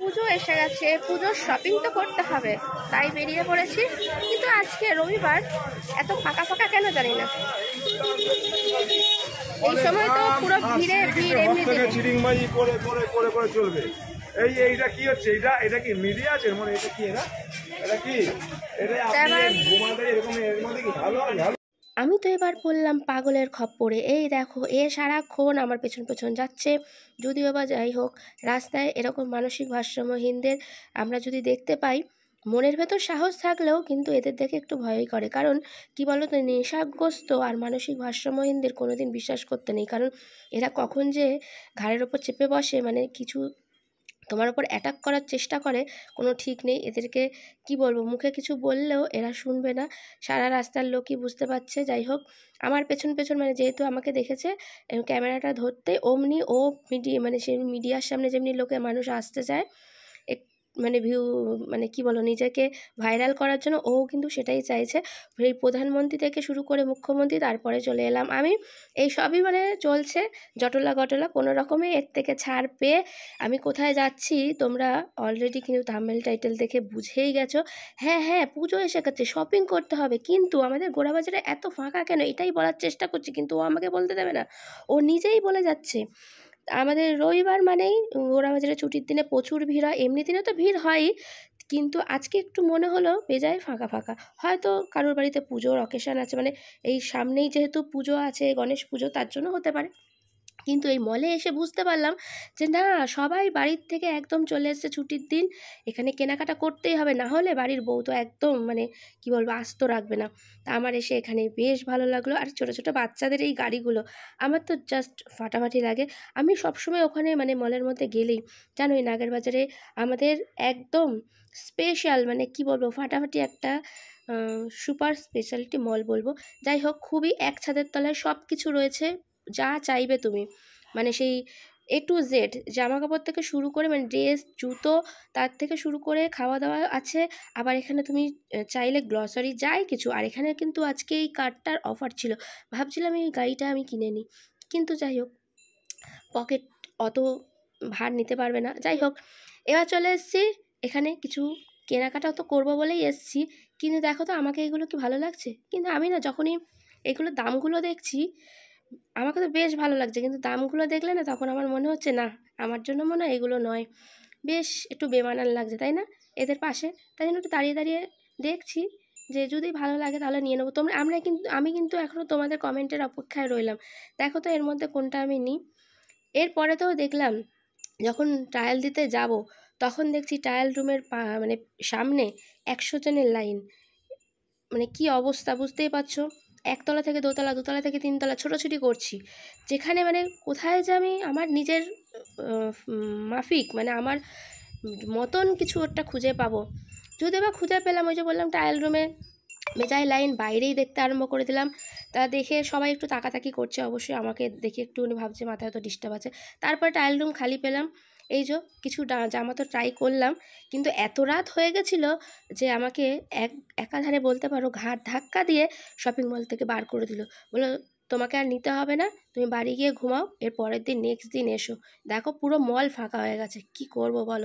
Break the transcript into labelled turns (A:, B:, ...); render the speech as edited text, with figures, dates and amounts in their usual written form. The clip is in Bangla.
A: পুজো এসে গেছে, পুজোর শপিং তো করতে হবে, তাই বেরিয়ে পড়েছি। কিন্তু আজকে রবিবার, এত ফাঁকা ফাঁকা কেন জানি না। এই সময় তো পুরো ভিড়ে ভিড়। এমনিতে
B: চিড়িংবাজি করে করে করে করে চলবে। এইটা কি হচ্ছে? এটা কি মিডিয়া আছে? মানে এটা কি এটা কি এটা এরকম এর মধ্যে কি ভালো ভালো।
A: আমি তো এবার পড়লাম পাগলের খপ্পরে। এই দেখো, এ সারাক্ষণ আমার পেছন পেছন যাচ্ছে। যদিও বা যাই হোক, রাস্তায় এরকম মানসিক ভারসাম্যহীনদের আমরা যদি দেখতে পাই, মনের ভেতর সাহস থাকলেও কিন্তু এদের দেখে একটু ভয়ই করে। কারণ কি বলো তো, নেশাগ্রস্ত আর মানসিক ভারসাম্যহীনদের কোনোদিন বিশ্বাস করতে নেই। কারণ এরা কখন যে ঘাড়ের ওপর চেপে বসে, মানে কিছু তোমার ওপর অ্যাটাক করার চেষ্টা করে, কোনো ঠিক নেই। এদেরকে কি বলবো, মুখে কিছু বললেও এরা শুনবে না, সারা রাস্তার লোকই বুঝতে পারছে। যাই হোক, আমার পেছন পেছন মানে যেহেতু আমাকে দেখেছে, ক্যামেরাটা ধরতে অমনি ও মানে সেই মিডিয়ার সামনে যেমনি লোকে মানুষ আসতে চায় মানে ভিউ, মানে কি বলো, নিজেকে ভাইরাল করার জন্য, ও কিন্তু সেটাই চাইছে। এই প্রধানমন্ত্রী থেকে শুরু করে মুখ্যমন্ত্রী, তারপরে চলে এলাম আমি। এই সবই মানে চলছে জটলা গটলা। কোনো রকমে এর থেকে ছাড় পেয়ে আমি কোথায় যাচ্ছি তোমরা অলরেডি কিন্তু থাম্বনেল টাইটেল দেখে বুঝেই গেছো। হ্যাঁ হ্যাঁ, পুজো এসে গেছে, শপিং করতে হবে। কিন্তু আমাদের গোড়াবাজারে এত ফাঁকা কেন, এটাই বলার চেষ্টা করছি, কিন্তু ও আমাকে বলতে দেবে না। ও নিজেই বলে যাচ্ছে আমাদের রবিবার মানেই গোড়াবাজারে ছুটির দিনে প্রচুর ভিড় হয়। এমনি দিনে তো ভিড় হয়ই, কিন্তু আজকে একটু মনে হলো বেজায় ফাঁকা ফাঁকা। হয়তো কারোর বাড়িতে পুজোর অকেশান আছে, মানে এই সামনেই যেহেতু পুজো আছে, গণেশ পুজো, তার জন্য হতে পারে। কিন্তু এই মলে এসে বুঝতে পারলাম যে না, সবাই বাড়ির থেকে একদম চলে এসেছে ছুটির দিন, এখানে কেনাকাটা করতেই হবে, না হলে বাড়ির বউ তো একদম মানে কি বলবো, আস্ত রাখবে না। তা আমার এসে এখানে বেশ ভালো লাগলো। আর ছোটো ছোটো বাচ্চাদের এই গাড়িগুলো আমার তো জাস্ট ফাটাফাটি লাগে। আমি সবসময় ওখানে মানে মলের মধ্যে গেলেই, জানোই নাগের বাজারে আমাদের একদম স্পেশাল, মানে কি বলবো, ফাটাফাটি একটা সুপার স্পেশালিটি মল বলবো। যাই হোক, খুবই এক ছাদের তলায় সব কিছু রয়েছে, যা চাইবে তুমি, মানে সেই A to Z, জামা কাপড় থেকে শুরু করে মানে ড্রেস, জুতো, তার থেকে শুরু করে খাওয়া দাওয়া আছে। আবার এখানে তুমি চাইলে গ্লসারি যাই কিছু। আর এখানে কিন্তু আজকে এই কার্ডটার অফার ছিল, ভাবছিলাম এই গাড়িটা আমি কিনে নিই, কিন্তু যাই হোক, পকেট অত ভার নিতে পারবে না। যাই হোক, এবার চলে এসেছি এখানে, কিছু কেনাকাটাও তো করবো বলেই এসেছি। কিন্তু দেখো তো, আমাকে এগুলো কি ভালো লাগছে? কিন্তু আমি না, যখনই এগুলো দামগুলো দেখছি, আমাকে তো বেশ ভালো লাগছে, কিন্তু দামগুলো দেখলে না, তখন আমার মনে হচ্ছে না, আমার জন্য মনে হয় এগুলো নয়। বেশ একটু বেমানান লাগছে, তাই না, এদের পাশে? তাই জন্য একটু দাঁড়িয়ে দাঁড়িয়ে দেখছি, যে যদি ভালো লাগে তাহলে নিয়ে নেবো। আমি কিন্তু এখনও তোমাদের কমেন্টের অপেক্ষায় রইলাম। দেখো তো এর মধ্যে কোনটা আমি নিই। এরপরে তো দেখলাম, যখন ট্রায়াল দিতে যাব, তখন দেখছি ট্রায়াল রুমের মানে সামনে 100 জনের লাইন। মানে কি অবস্থা বুঝতেই পারছো, একতলা থেকে দোতলা, দোতলা থেকে তিনতলা ছোটাছুটি করছি, যেখানে মানে কোথায় যে আমি আমার নিজের মাফিক, মানে আমার মতন কিছু একটা খুঁজে পাবো। যদি বা খুঁজে পেলাম, ওই যে বললাম ট্রায়াল রুমে বেজায় লাইন, বাইরেই দেখতে আরম্ভ করে দিলাম। তা দেখে সবাই একটু তাকাতাকি করছে, অবশ্যই আমাকে দেখে একটুখানি ভাবছে মাথায় তো ডিস্টার্ব আছে। তারপর ট্রায়াল রুম খালি পেলাম, এই যে কিছু জামা তো ট্রাই করলাম, কিন্তু এত রাত হয়ে গেছিলো যে আমাকে একাধারে বলতে পারো ঘাট ধাক্কা দিয়ে শপিং মল থেকে বার করে দিল। বললো তোমাকে আর নিতে হবে না, তুমি বাড়ি গিয়ে ঘুমাও, এর পরের দিন নেক্সট দিন এসো। দেখো পুরো মল ফাঁকা হয়ে গেছে, কি করব বলো।